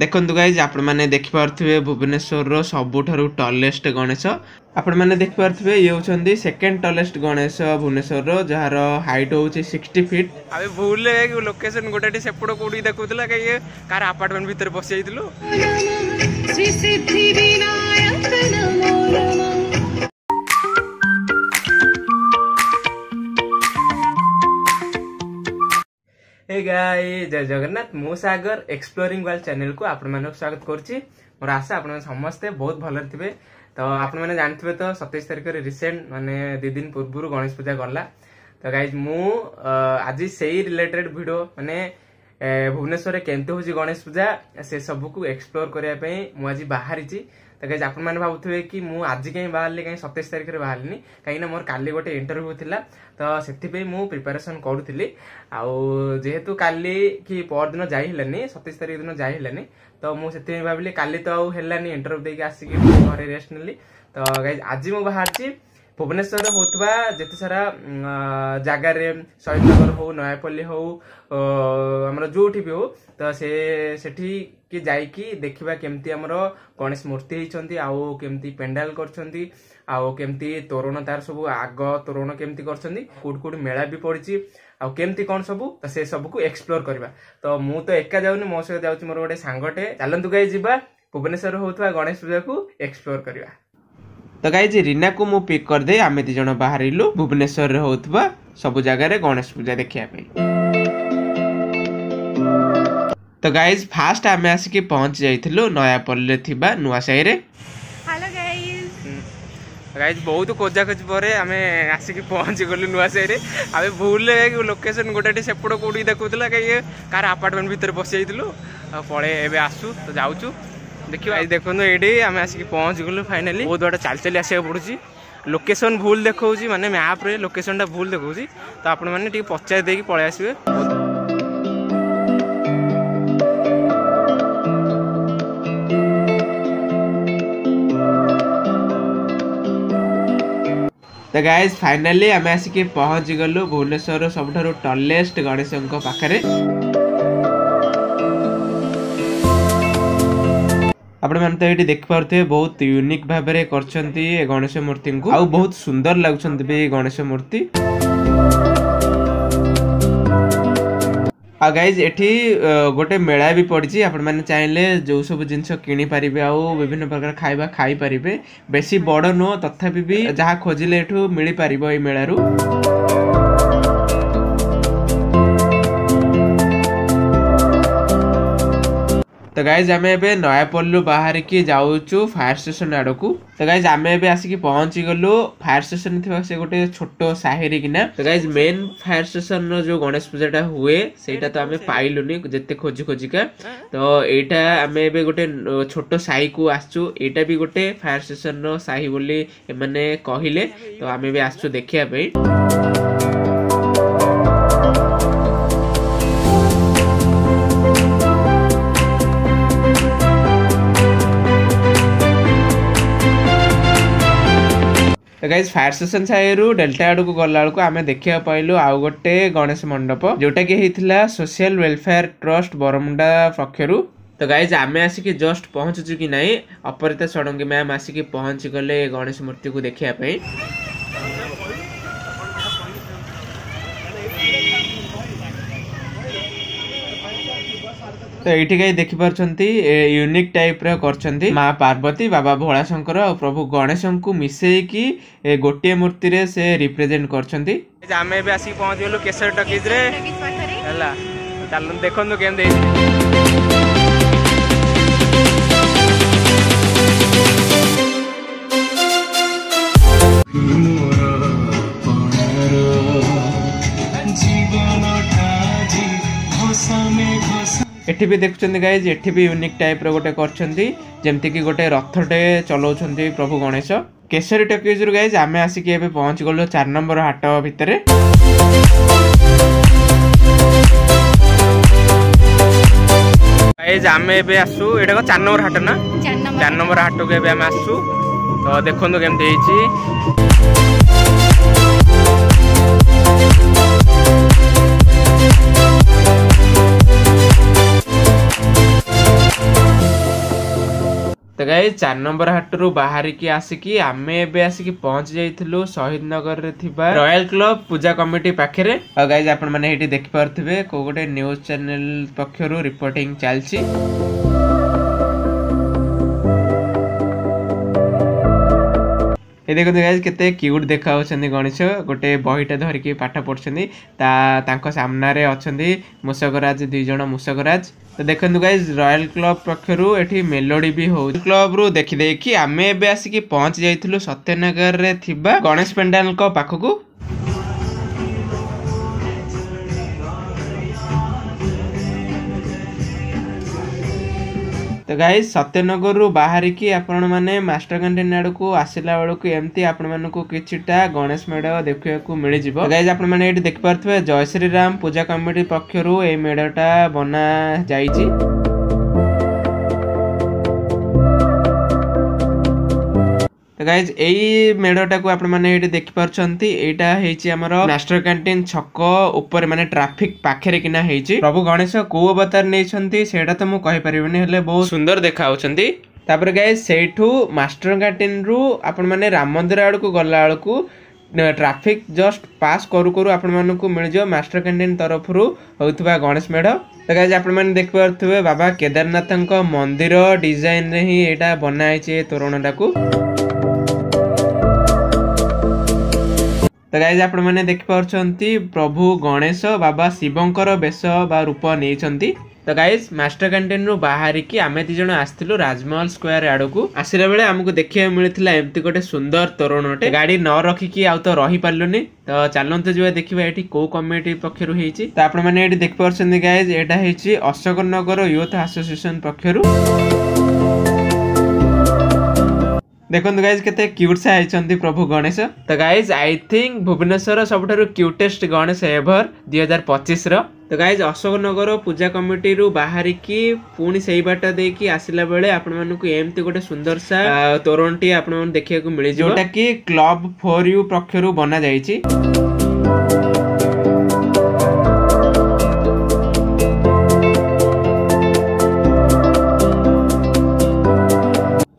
देखो गाइज आपण मैंने देखिपे भुवनेश्वर सबुठारु टॉलेस्ट गणेश आपण मैंने देखिपे ये होती सेकेंड टॉलेस्ट गणेश भुवनेश्वर जार हाइट हूँ 60 फीट। अबे भूल लोकेशन गोटे सेपट कौटी देखुला कहीं कार अपार्टमेंट भितर बस जाइलु। हे गाइस जय जगन्नाथ मु सागर एक्सप्लोरिंग वर्ल्ड चैनल को आपण मानक स्वागत करछि। मोर आशा आपण समस्ते बहुत भल थिबे। तो आपण माने जानथिबे तो 27 तारिख रे रिसेंट माने 2 दिन पूर्व गणेश पूजा गला। तो गाइस मु आज सेही रिलेटेड वीडियो माने भुवनेश्वर रे केमते होछि गणेश पूजा से सब को एक्सप्लोर करिया पई मु आज बाहरी छी। तो गाइस आपण माने भाबुथिबे कि मु आज कहीं बाहरली कहीं 27 तारिख रे बाहरनी कहीं मोर काली गोटे इंटरव्यू थिला। तो सेति मु प्रिपरेशन करूथिली आउ जेहेतु काली कि पर दिन जाई हेलानी 27 तारिख दिन जाई हेलानी तो मु सेति भाबिली काली तो आउ हेलानी इंटरव्यू देके आसिकी घरे रेस्ट नेली। तो गाइस आज मु बाहरची भुवनेश्वर होतबा जेते सारा जगह रे शहीदनगर हो नयापल्ली हो हमर जोठी भी हो तो सेठी कि जाइकी देखिबा केमती हमर गणेश मूर्ति हिचंती आउ केमती पेंडाल करछंती आउ केमती तोरण तार सब आग तोरण केमती करछंती कोड कोड मेला भी पड़िची आउ केमती कोन सब तो से सब को एक्सप्लोर करबा। तो मु तो एका जाउनी मो से जाउची मोर गोटे सांगटे चलंतु गाइस जिबा भुवनेश्वर होतबा गणेश पूजा को एक्सप्लोर करबा। तो गाइज रीना को मु पिक कर दे आमे दी जण बाहरिलु भुवनेश्वर रे होतबा सब जगह रे गणेश पूजा देखिया पे। तो गाइज फास्ट आमे आसिकी पहुंच जाइथिलु नयापल्ली रे थिबा नुआसाई रे। हेलो गाइज गाइज बहुत खोजा खोज परे आमे आसिकी पहुंच गलु नुआसाई रे। आबे भूल लोकेशन गोटे सेपट कौटी देखुला कहीं कार अपार्टमेंट भितर बस जाइथिलु पळे एबे आसु तो जाउचु देखियो। आज देखो ये आम आसिक पहुँच गलु फाइनाली बहुत बड़ा चल चली आसक पड़ुची लोकेशन भूल देखा माने मैप रे लोकेशन टा भूल देखा तो आपण मैंने टी पचार देकी पळै आसिबे। तो गाइज फाइनाली आम आसिक पहुंच गलु भुवनेश्वर सबुठारु टॉलेस्ट गणेश पाखरे। आपण मैंने तो ये देखिपे बहुत यूनिक भाव में करछंती गणेश मूर्ति को आउ बहुत सुंदर लगुंट भी गणेश मूर्ति। आ गाइज एठी गोटे मेला भी पड़ी आपण मैंने चाहिले जो सब जिनस किनी पारिबे आउ विभिन्न प्रकार खाइबा खाई पारिबे बेसी बड़ नुह तथापि भी जहाँ खोजिले एठू मिली पारिबो ए मेलारू। तो गाइज आम ए नयापल्लू बाहर की जाऊँ फायर स्टेशन आड़ को। तो गाइज आम ए आसिक पहुंची गलु फायर स्टेशन थी से गोटे छोट साहिरी किना। तो गाइज मेन फायर स्टेशन जो गणेश पूजाटा हुए सेटा तो आम पाइलुनी जिते खोजी खोजिका। तो एटा आम ए गोटे छोट साही को आसचु एटा भी गोटे फायर स्टेशन साही बोली एमाने कहिले। तो आम भी आसचु देखिया पे। तो गाइज फायर स्टेशन साइरु डेल्टा आड़ को गला को आम देखा पाइलु आउ गोटे गणेश मंडप जोटा कि होता सोशल वेलफेयर ट्रस्ट बरमुंडा पक्षरु। तो गाइज आम आसिक जस्ट पहुंचु कि नहीं अपरिता षडंगी मैम आसिक पहुंची गले गणेश मूर्ति को देखिया पे। तो ये कहीं देखिपी यूनिक टाइप कर माँ पार्वती बाबा भोला शंकर और प्रभु गणेश को मिसेकी गोटे मूर्ति रे से रिप्रेजेंट कर। आम भी आसिक पहुंच गलु केसर टकीज रे हैला चल देखो केम एठी भी देखुछन्ती गाइज एठी भी यूनिक टाइप रो गोटे करछन्ती जेमति कि गोटे रथटे चलाउछन्ती प्रभु गणेश। केसरी टकीज रु गाइज आमे आसी के एबे पहुंच गलो 4 नंबर हाट भितरे। गाइज आमे एबे आसु एटा को 4 नंबर हाट ना 4 नंबर हाट को एबे आमे आसु। तो देखंतु केमते हेची तो गाइज 4 नंबर हाटरू बाहरिकी आसिकी आमे एबे आसिकी पहुंच जाइथिलु शहीद नगर रे थिबा रॉयल क्लब पूजा कमिटी पाखरे। और गाइज आपण माने एठी देखि पारथिबे को गोटे न्यूज चैनल पक्षरु रिपोर्टिंग चालची। ये देखो गाइज केते क्यूट देखा होछन्ती गणेश गोटे बहीटा धरिकी पाठ पढछन्ती तांको सामना रे अछन्ती मूषकराज 2 जण मूषकराज। तो देखंतु गाइज रॉयल क्लब पक्षरु एठी मेलोडी भी हो क्लब रु देखि देखि आमे एबे आसिकी पहुंच जाइथिलु सत्यनगर रे थिबा गणेश पेंडाल को पाखकु। तो गाइज सत्यनगर रु बाहरिकी आपण माने मास्टर कैंटीन आड़ को आसिला बेलू एमती आपण मानकु किछिटा गणेश मेढ़ देखा मिल जिवो। गाइज आपण माने एठी देखि पारथबे जय श्री राम पूजा कमिटी पक्षरु ए मेढ़टा बना जाईची। तो गाइज एई मेढ़टा को आपण माने एठी देखि पारछंती एटा हेची हमर मास्टर कैंटीन छक ऊपर माने ट्रैफिक पाखरे किना हेची। प्रभु गणेश को अवतार नेछंती सेटा तो मु कहि परिबेनी हेले बहुत सुंदर देखा होछंती। तापर गाइज सेठू मास्टर कैंटीन रु आपण माने राम मंदिर आड़ को गला आड़ को ट्रैफिक जस्ट पास करू करू आपण मानकु मिल जो मास्टर कैंटीन तरफ रु होउथबा गणेश मेढ़। तो गाइज आपण माने देखि पारथबे बाबा केदारनाथक मंदिर डिजाइन रे ही एटा बनाइछे तोरणटा को। तो गाइज आपण माने देखि पारछंती प्रभु गणेश बाबा शिवंकर वेश बा रूप नेइछंती। तो गाइज मास्टर कैंटीन रु बाहरिकी आमे 2 जण आस्थिलु राजमहल स्क्वायर आड़ को आसिला बेले हमकु देखिया मिलिथिला एमती गोटे सुंदर तोरणटे गाड़ी न रखिकी आउ तो रही पारलुनी। तो चलंतु जिवा देखिबा एठी को कमिटी पक्षरु हेची। तो आपण माने एठी देखि पारछंती गाइज एटा हेची अशोक नगर यूथ एसोसिएशन पक्षरु। देखो गाइज केते क्यूट सा आइछंती प्रभु गणेश। तो गाइज आई थिंक भुवनेश्वर सबठारु क्यूटेस्ट गणेश एवर 2025 रो। तो गाइज अशोक नगर पूजा कमिटी रु बाहरिकी पुणी सेही बाट देकी आसिला बेले आपण मानकु एमती गोटे सुंदर सा तोरणटी आपण मन देखिया को मिली जोटा कि क्लब फॉर यू पक्षरु बना जाईची।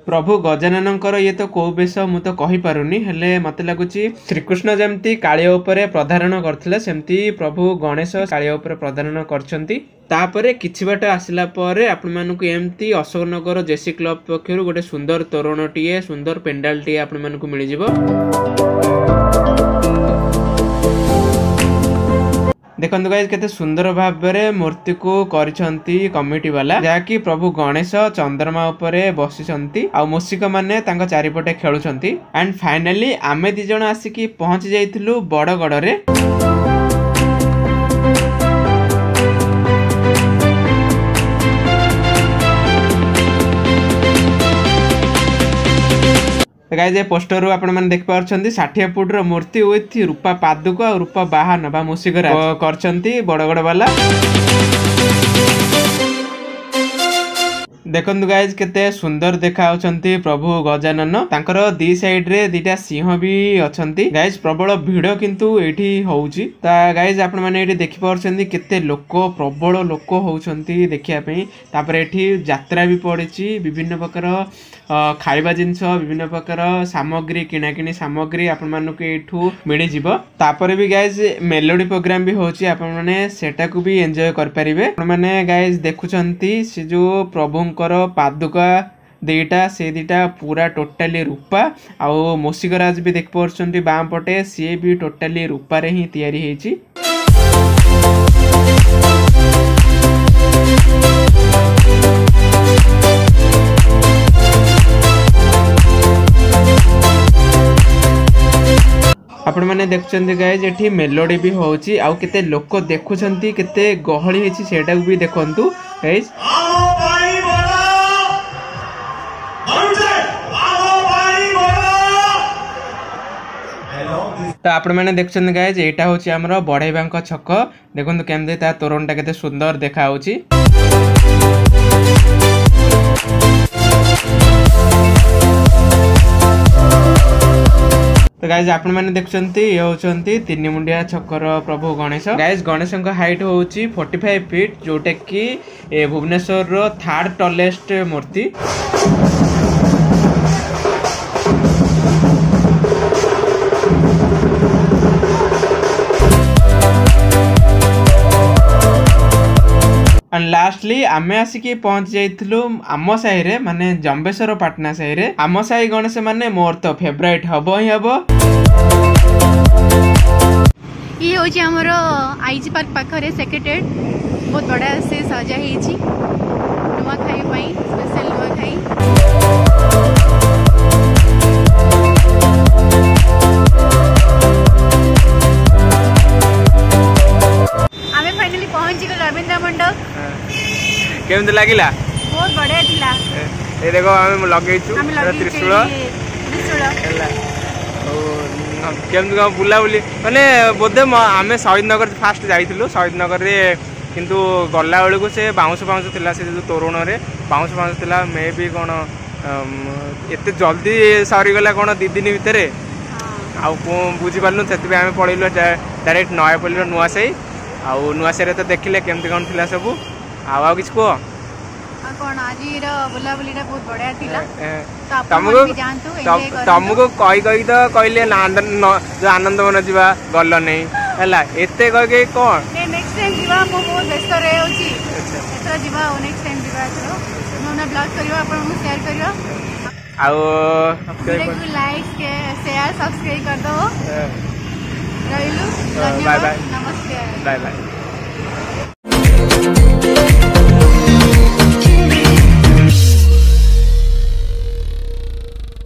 प्रभु गजाननकर ये तो को बेश मु तो कहि पारुनी हेले मते लागुची श्रीकृष्ण जेमती काळिय उपरे प्रधारण करथिले सेमती प्रभु गणेश काळिय उपरे प्रधारण करछंती। तापरे किछि बाट आसिला परे आपण मानकु एमती अशोक नगर जेसी क्लब पक्षरु गोटे सुंदर तोरणटीए सुंदर पेंडालटीए आपण मानकु मिलि जिवो। देखो गाइज केते सुंदर भाव में मूर्ति को करिसंती कमिटी वाला जहाँकि प्रभु गणेश चंद्रमा उपरे बसिसंती आ मूषिक माने तांको चारिपटे खेलुसंती। एंड फाइनली आमे 2 जण आसिकी पहुंच जाइथिलु बड़गड़ रे। गाइज ये पोस्टर आपण माने देख पारछंती 60 फुट रो मूर्ति विथ रूपा पादुक और रूपा बाहन बा मूषिकराज करछंती बड़गड़ वाला। देखंतु गाइज केते सुंदर देखा होचंती प्रभु गजानन तांकर दी साइड रे दीटा सिंह भी अछंती। गाइज प्रबल भीड़ किंतु एठी होउची। ता गाइज आपण माने एठी देखि पारछंती केते लोक प्रबल लोक होउचंती देखिया पई। तापर एठी यात्रा भी पड़िची विभिन्न प्रकार खाइबा जिंस विभिन्न प्रकार सामग्री किणाकिणी सामग्री आपण मानकु एठू मिली जिवो। तापर भी गाइज मेलोडी प्रोग्राम भी होची आपण माने सेटा को भी एन्जॉय कर परिबे। आपण माने गाइज देखुचंती से जो प्रभुंकर पादुका देटा से दीटा पूरा टोटाली रूपा आउ मूषिकराज भी देख पारछंती बाम पटे सी भी टोटाली रूपा रे ही तयारी हेची। आपण माने देखुचंती गाइज एठी मेलोडी भी होची आउ केते लोक देखुचंती केते गहली हेची सेटा भी देखंतु गाइज। तो आपण मैंने देखुचंती गाइज एटा होची हमरो बढैबांक छक देखंतु केमदे ता तोरणटा केते सुंदर देखा होची। तो गाइज आपण मैंने देखुचंती ये होचंती 3 मुंडिया छकर प्रभु गणेश। गाइज गणेश हाइट होची 45 फीट जोटा कि भुवनेश्वर रो 3rd टॉलेस्ट मूर्ति। एंड लास्टली आमे आसिकी पहुंच जाइथिलु आम साही रे माने जंबेश्वर पाटना साही रे आम साही गणेश माने मोर तो फेवरेट हबो ही हबो। ये हूँ आमर आईजी पार्क पाखे सेक्रेटेड बहुत बड़ा से सजा होती नुआ खाई स्पेशल नुआ खाई आमे फाइनली पहुंची गल रविंद्र मंडप। केमती लागिला? बहुत बढ़िया थिला। ए देखो आमे लगेइछु त्रिशूल केमती कौन बुलाबुली माने बोधे आम शहीद नगर फास्ट जाइलु शहीद नगर रे किंतु गला बेलू से बाउंस फाउंस थिला से जो तोरण रे बाउंस फाउंस थिला मे भी कौन एते जल्दी सरीगला कौन 2 दिन भितर बुझी पार्लु से आम पड़ेलु डायरेक्ट नयापल्ली नुआसाही आउ नुआसाही तो देखिले केमती कौन थिला सब आउ किछ कह कौन आज बुलाबुली बहुत बढ़िया थिला तुमको कही कही तो कहले जो आनंद मन जीवा गल नहीं है एते कह कौन नेक्स्ट टाइम जीवा मो बहुत व्यस्त रहे होची एथरा जीवा नेक्स्ट टाइम जीवा एथरा नोना ब्लॉग करियो आपन मु शेयर करियो आउ लाइक शेयर सब्सक्राइब कर दो रहिलु बाय बाय नमस्ते बाय बाय।